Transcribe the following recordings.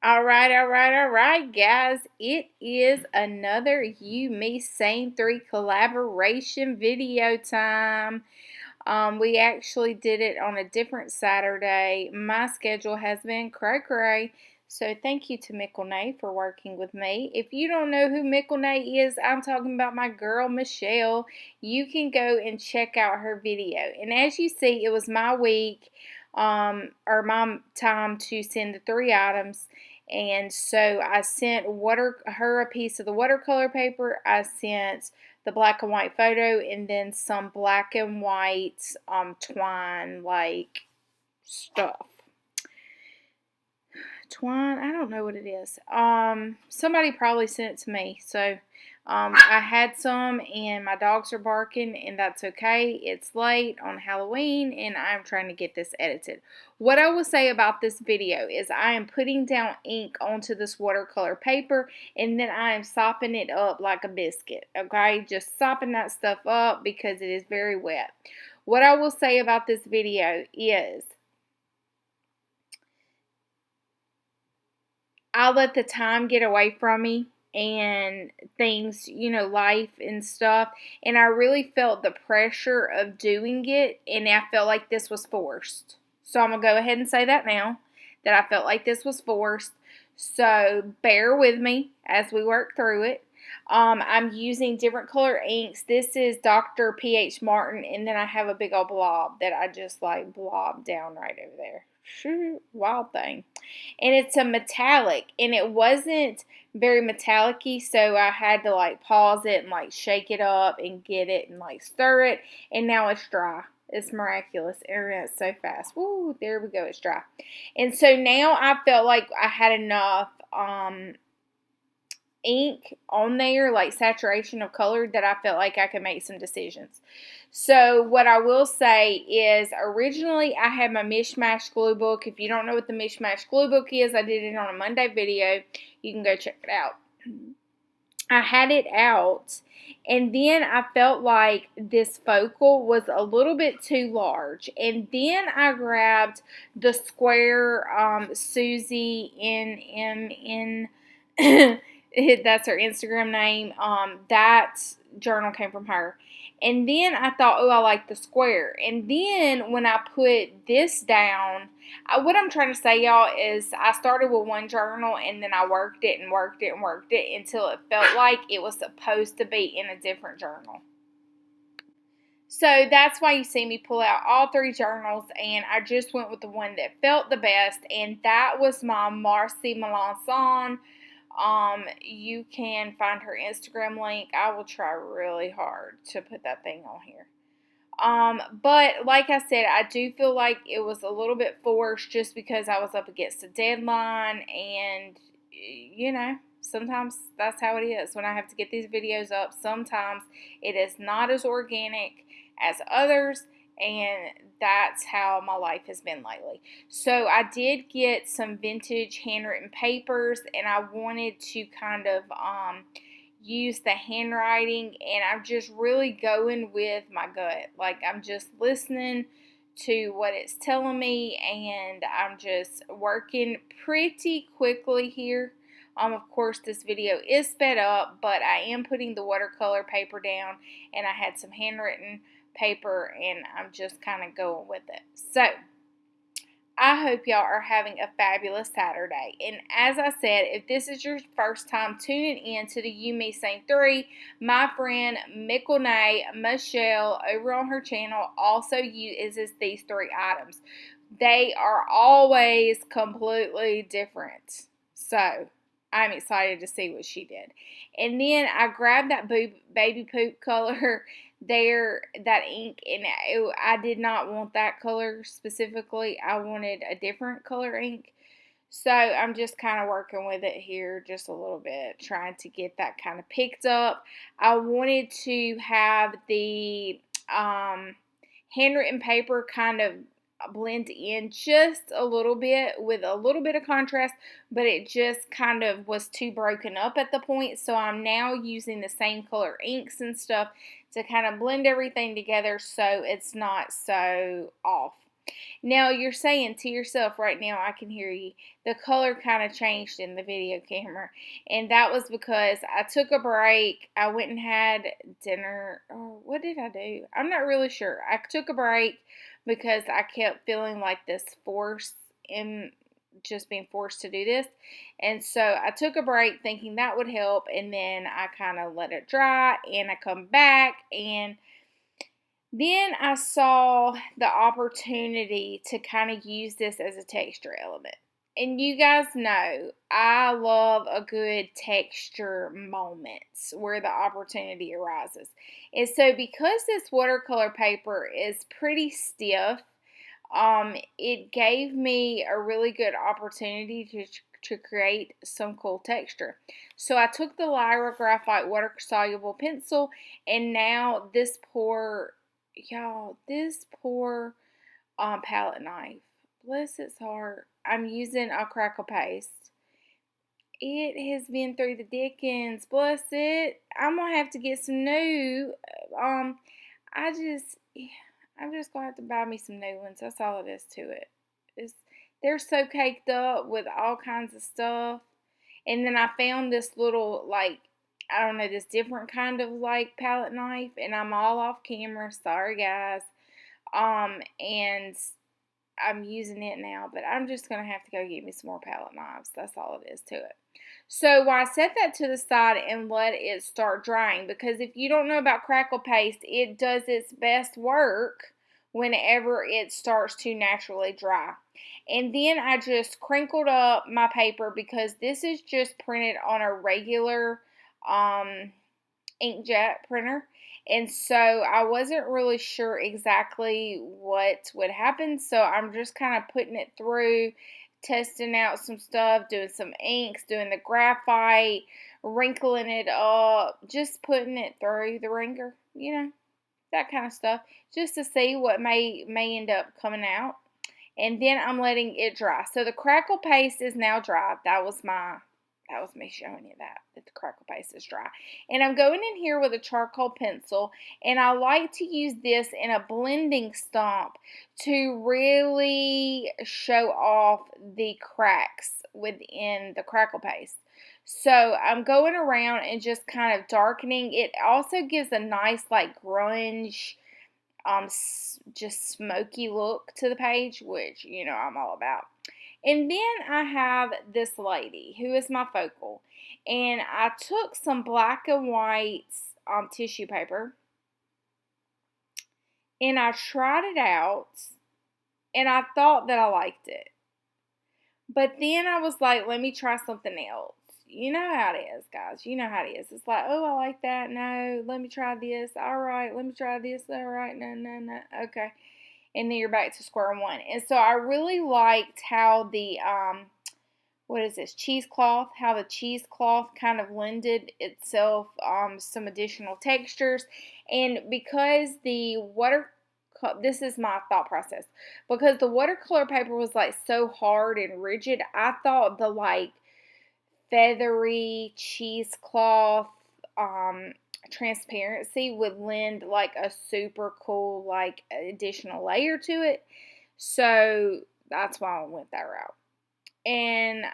All right, guys. It is another You, Me, Same 3 collaboration video time. We actually did it on a different Saturday. My schedule has been cray-cray, so thank you to Mickelnay for working with me. If you don't know who Mickelnay is, I'm talking about my girl, Michelle. You can go and check out her video. And as you see, it was my week, or my time to send the 3 items. And so I sent her a piece of the watercolor paper. I sent the black and white photo, and then some black and white twine like stuff. Twine, I don't know what it is. Somebody probably sent it to me. So I had some, and my dogs are barking, and that's okay. It's late on Halloween, and I'm trying to get this edited. What I will say about this video is I am putting down ink onto this watercolor paper, and then I am sopping it up like a biscuit, okay? Just sopping that stuff up because it is very wet. What I will say about this video is I let the time get away from me and things, life and stuff. And I really felt the pressure of doing it, and I felt like this was forced. So I'm going to go ahead and say that now, that I felt like this was forced. So bear with me as we work through it. I'm using different color inks. This is Dr. P.H. Martin, and then I have a big old blob that I just like blob down right over there. Shoot, wild thing. And it's a metallic, and it wasn't very metallic-y, so I had to like pause it and like shake it up and get it and like stir it, and now it's dry. It's miraculous. It's so fast. Woo, there we go. It's dry. And so now I felt like I had enough ink on there, like saturation of color, that I felt like I could make some decisions. So what I will say is, originally I had my Mishmash glue book. If you don't know what the Mishmash glue book is, I did it on a Monday video. You can go check it out. I had it out, and then I felt like this focal was a little bit too large, and then I grabbed the square Susie in that's her Instagram name. That journal came from her. And then I thought, oh, I like the square. And then when I put this down, what I'm trying to say, y'all, is I started with one journal, and then I worked it and worked it and worked it until it felt like it was supposed to be in a different journal. So that's why you see me pull out all 3 journals, and I just went with the one that felt the best, and that was my Marcy Melanson. You can find her Instagram link. I will try really hard to put that thing on here. But like I said, I do feel like it was a little bit forced just because I was up against a deadline, and sometimes that's how it is when I have to get these videos up. Sometimes it is not as organic as others, and that's how my life has been lately. So I did get some vintage handwritten papers, and I wanted to kind of use the handwriting, and I'm just really going with my gut. Like, I'm just listening to what it's telling me, and I'm just working pretty quickly here. Of course, this video is sped up, but I am putting the watercolor paper down, and I had some handwritten paper, and I'm just kind of going with it. So I hope y'all are having a fabulous Saturday. And as I said, if this is your first time tuning in to the You, Me, Same 3, my friend Mickelnay Michelle over on her channel also uses these 3 items. They are always completely different. So I'm excited to see what she did. And then I grabbed that baby poop color there, that ink, and I did not want that color specifically. I wanted a different color ink. So I'm just kind of working with it here just a little bit, trying to get that kind of picked up. I wanted to have the handwritten paper kind of blend in just a little bit with a little bit of contrast, but it just kind of was too broken up at the point. So I'm now using the same color inks and stuff to kind of blend everything together so it's not so off. Now you're saying to yourself right now, I can hear you, the color kind of changed in the video camera. And that was because I took a break. I went and had dinner. Or what did I do? I'm not really sure. I took a break because I kept feeling like this force in just being forced to do this. And so I took a break thinking that would help. And then I kind of let it dry and I come back and then I saw the opportunity to kind of use this as a texture element. And you guys know I love a good texture moments where the opportunity arises. And so because this watercolor paper is pretty stiff, it gave me a really good opportunity to create some cool texture. So I took the Lyra Graphite Water Soluble Pencil, and now this poor, y'all, this poor palette knife, bless its heart, I'm using a Crackle paste. It has been through the dickens, bless it. I'm gonna have to get some new. I just, I'm just gonna have to buy me some new ones. That's all it is to it. It's, they're so caked up with all kinds of stuff. And then I found this little, like, I don't know, this different kind of, like, palette knife. And I'm all off camera. Sorry, guys. And I'm using it now. But I'm just going to have to go get me some more palette knives. That's all it is to it. So I set that to the side and let it start drying. Because if you don't know about Crackle paste, it does its best work whenever it starts to naturally dry. And then I just crinkled up my paper because this is just printed on a regular inkjet printer. And so I wasn't really sure exactly what would happen. So I'm just kind of putting it through, testing out some stuff, doing some inks, doing the graphite, wrinkling it up, just putting it through the wringer, you know, that kind of stuff, just to see what may end up coming out. And then I'm letting it dry. So the Crackle paste is now dry. That was me showing you that the Crackle paste is dry. And I'm going in here with a charcoal pencil, and I like to use this in a blending stomp to really show off the cracks within the Crackle paste. So I'm going around and just kind of darkening. It also gives a nice, like, grunge, just smoky look to the page, which, you know, I'm all about. And then I have this lady who is my focal, and I took some black and white tissue paper, and I tried it out, and I thought that I liked it. But then I was like, let me try something else. You know how it is, guys. You know how it is. It's like, oh, I like that. No, let me try this. All right, let me try this. All right, no. Okay. And then you're back to square one. And so I really liked how the, what is this, cheesecloth, how the cheesecloth kind of lended itself some additional textures. And because this is my thought process, because the watercolor paper was like so hard and rigid, I thought the like feathery cheesecloth transparency would lend like a super cool like additional layer to it. So that's why I went that route. And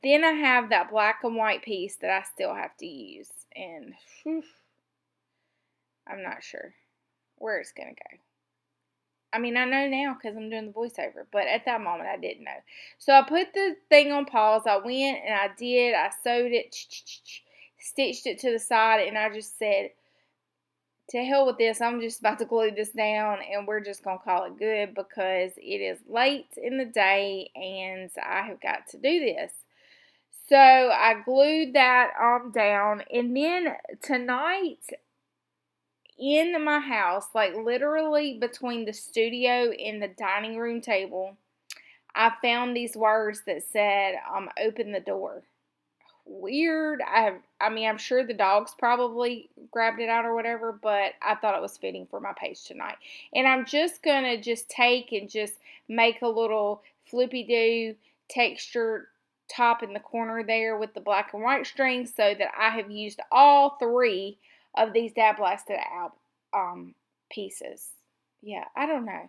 then I have that black and white piece that I still have to use, and whew, I'm not sure where it's gonna go. I mean, I know now because I'm doing the voiceover, but at that moment I didn't know. So I put the thing on pause. I went and I sewed it, stitched it to the side, and I just said, to hell with this, I'm just about to glue this down, and we're just going to call it good because it is late in the day, and I have got to do this. So I glued that down, and then tonight in my house, like literally between the studio and the dining room table, I found these words that said, open the door. Weird. I mean, I'm sure the dogs probably grabbed it out or whatever, but I thought it was fitting for my page tonight. And I'm just going to just take and just make a little flippy-do texture top in the corner there with the black and white strings, so that I have used all three of these Dab Blasted out pieces. Yeah, I don't know.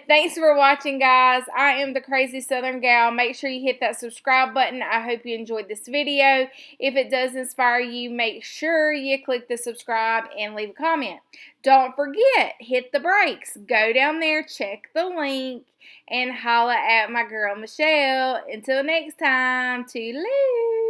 Thanks for watching, guys. I am the Crazy Southern Gal. Make sure you hit that subscribe button. I hope you enjoyed this video. If it does inspire you, make sure you click the subscribe and leave a comment. Don't forget, hit the brakes. Go down there, check the link, and holla at my girl, Michelle. Until next time, toodaloo.